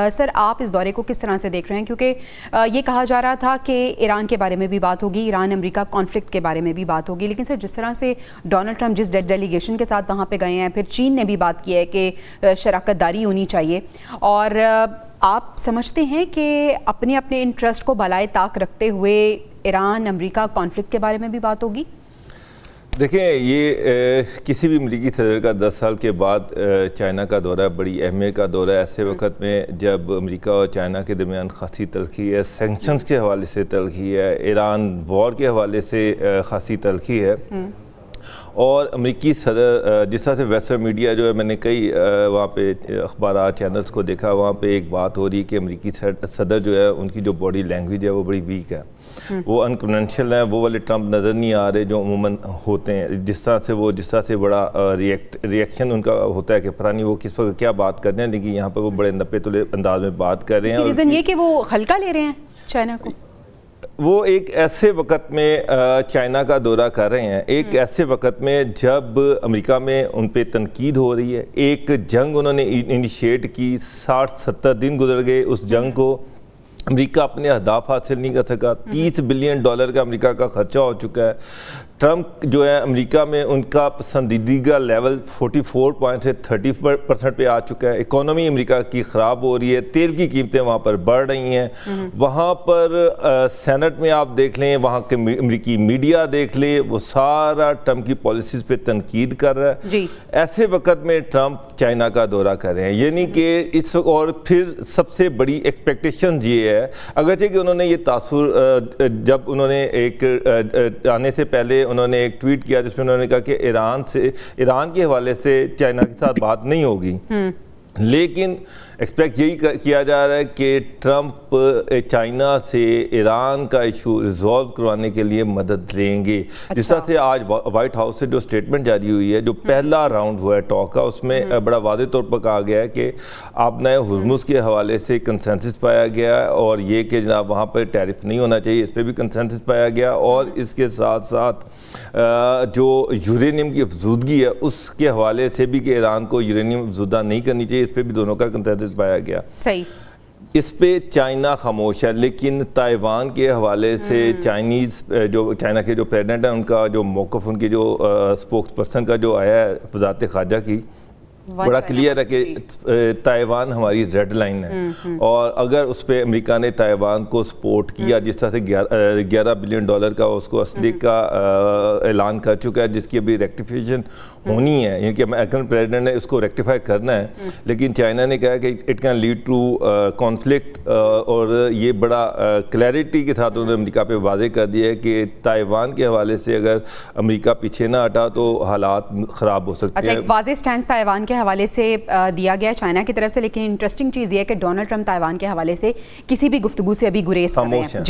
Sir आप इस दौरे को किस तरह से देख रहे हैं, क्योंकि ये कहा जा रहा था कि ईरान के बारे में भी बात होगी, ईरान अमेरिका कॉन्फ्लिक्ट के बारे में भी बात होगी, लेकिन सर जिस तरह से डोनाल्ड ट्रंप जिस डेलीगेशन के साथ वहाँ पे गए हैं, फिर चीन ने भी बात की है कि शराकतदारी होनी चाहिए, और आप समझते हैं कि अपने अपने इंटरेस्ट को बलाए ताक रखते हुए ईरान अमेरिका कॉन्फ्लिक्ट के बारे में भी बात होगी? देखें, ये किसी भी अमरीकी सदर का 10 साल के बाद चाइना का दौरा बड़ी अहमियत का दौरा है। ऐसे वक्त में जब अमेरिका और चाइना के दरमियान खासी तलखी है, सैंक्शंस के हवाले से तलखी है, ईरान वॉर के हवाले से खासी तलखी है, और अमरीकी सदर जिस तरह से वेस्टर्न मीडिया जो है, मैंने कई वहाँ पे अखबार चैनल्स को देखा, वहाँ पे एक बात हो रही है कि अमरीकी सदर जो है उनकी जो बॉडी लैंग्वेज है वो बड़ी वीक है, वो अनकन्वेंशनल है, वो वाले ट्रंप नज़र नहीं आ रहे जो अमूमन होते हैं। जिस तरह से बड़ा रिएक्शन उनका होता है कि पता नहीं वो किस वक्त क्या बात कर रहे हैं, लेकिन यहाँ पर वो बड़े नपे तुले अंदाज में बात कर रहे हैं। रीज़न ये कि वो हल्का ले रहे हैं चाइना को, वो एक ऐसे वक्त में चाइना का दौरा कर रहे हैं, एक ऐसे वक्त में जब अमेरिका में उन पे तनकीद हो रही है, एक जंग उन्होंने इनिशिएट की, 60-70 दिन गुजर गए, उस जंग को अमेरिका अपने अहदाफ हासिल नहीं कर सका, $30 बिलियन का अमेरिका का खर्चा हो चुका है। ट्रंप जो है अमेरिका में उनका पसंदीदा लेवल 44 से 30% पे आ चुका है। इकोनॉमी अमेरिका की ख़राब हो रही है, तेल की कीमतें वहाँ पर बढ़ रही हैं, वहाँ पर सेनेट में आप देख लें, वहाँ के अमेरिकी मीडिया देख लें, वो सारा ट्रंप की पॉलिसीज़ पे तनकीद कर रहा है जी। ऐसे वक्त में ट्रंप चाइना का दौरा कर रहे हैं, यानी कि इस वक्त, और फिर सबसे बड़ी एक्सपेक्टेशन ये है, अगरचे कि उन्होंने ये तासुर जब उन्होंने एक आने से पहले उन्होंने एक ट्वीट किया जिसमें उन्होंने कहा कि ईरान के हवाले से चाइना के साथ बात नहीं होगी, लेकिन एक्सपेक्ट यही किया जा रहा है कि ट्रंप चाइना से ईरान का इशू रिजॉल्व करवाने के लिए मदद लेंगे। अच्छा। जिस तरह से आज वाइट हाउस से जो स्टेटमेंट जारी हुई है, जो पहला राउंड हुआ है टॉक का, उसमें बड़ा वादे तौर पर कहा गया है कि आपने हुर्मुज़ के हवाले से कंसेंसस पाया गया है, और ये कि जनाब वहाँ पर टैरिफ नहीं होना चाहिए, इस पर भी कंसेंसस पाया गया, और इसके साथ साथ जो यूरेनियम की अफजूदगी है उसके हवाले से भी कि ईरान को यूरेनियम अफजूदा नहीं करनी चाहिए, इस पर भी दोनों का कंसेंसस पाया गया। सही, इस पे चाइना खामोश है, लेकिन ताइवान के हवाले से चाइना के जो प्रेसिडेंट हैं, उनका जो मौक़िफ़, उनकी जो स्पोक्स पर्सन का जो आया है वज़ारत ख़ारजा की, बड़ा क्लियर है कि ताइवान हमारी रेड लाइन है, और अगर उस पर अमेरिका ने ताइवान को सपोर्ट किया, जिस तरह से $11 बिलियन का उसको असली का ऐलान कर चुका है, जिसकी अभी रेक्टिफिकेशन होनी है, यानी कि अमेरिकन प्रेसिडेंट ने उसको रेक्टिफाई करना है, लेकिन चाइना ने कहा कि it can lead to conflict, और ये बड़ा क्लैरिटी के साथ उन्होंने अमेरिका पे वादे कर दिया है कि ताइवान के हवाले से अगर अमेरिका पीछे ना हटा तो हालात ख़राब हो सकते हैं। अच्छा, एक वाज़ेह स्टैंड ताइवान के हवाले से दिया गया चाइना की तरफ से, लेकिन इंटरेस्टिंग चीज़ ये है कि डोनाल्ड ट्रंप ताइवान के हवाले से किसी भी गुफ्तगू से अभी गुरेज कर रहे हैं।